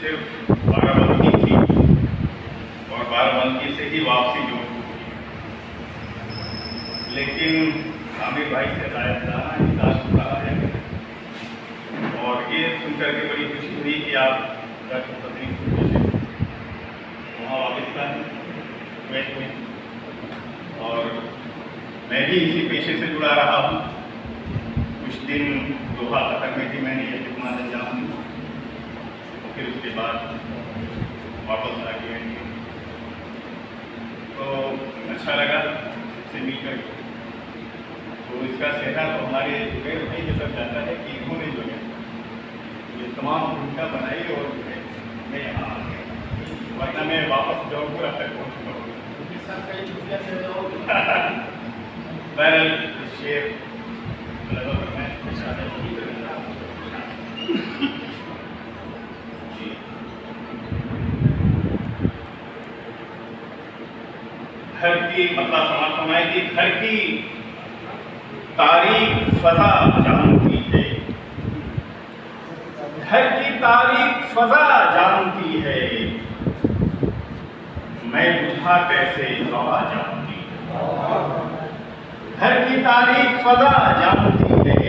सिर्फ बाराबंकी थी और बाराबंकी से ही वापसी जो होगी, लेकिन आमिर भाई से रायदाना रहा है और ये सुनकर के बड़ी खुशी हुई कि आप राष्ट्रपति वहाँ पाकिस्तान में और मैं भी इसी पेशे से जुड़ा रहा हूँ। कुछ दिन दोहा कतर में भी मैंने ये खिदमत अंजाम दी, फिर उसके बाद वापस आ गया। तो अच्छा लगा इससे मिलकर। तो इसका सेहरा तो हमारे जुबैर भाई के सब जाता है कि इन्होंने जो है ये तमाम भूमिका बनाई और मैं यहाँ आ गया, वरना मैं वापस जौनपुर तक पहुँचूँगा। बहरहाल शेर घर की मतलब समाज की घर की तारीख फजा जानती है, घर की तारीख फजा जानती है, मैं बुझा कैसे हवा जानती है। घर की तारीख फजा जानती है,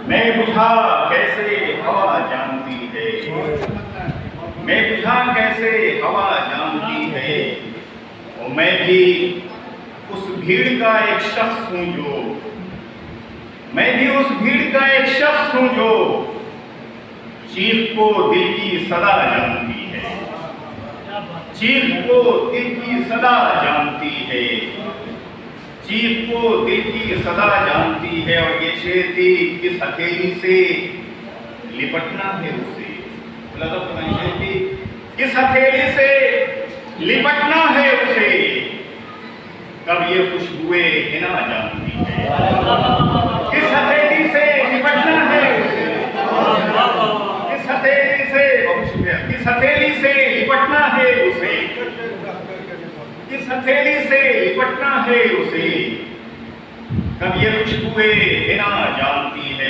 मैं बुझा कैसे हवा जानती है, मैं बुझा कैसे हवा जानती है। और मैं भी उस भीड़ का एक शख्स हूँ जो, मैं भी उस भीड़ का एक शख्स हूँ जो चीख को दिल की सदा जानती है, चीख को दिल की सदा जानती है, चीख को दिल की सदा जानती है। और ये शेर थी, किस हथेली से लिपटना है उसे, किस हथेली से लिपटना है उसे, कब ये खुशबुए हिना जानती है। किस हथेली से लिपटना है उसे, किस हथेली से, किस हथेली से लिपटना है उसे, किस हथेली से लिपटना है उसे, कब ये खुशबुए हिना जानती है।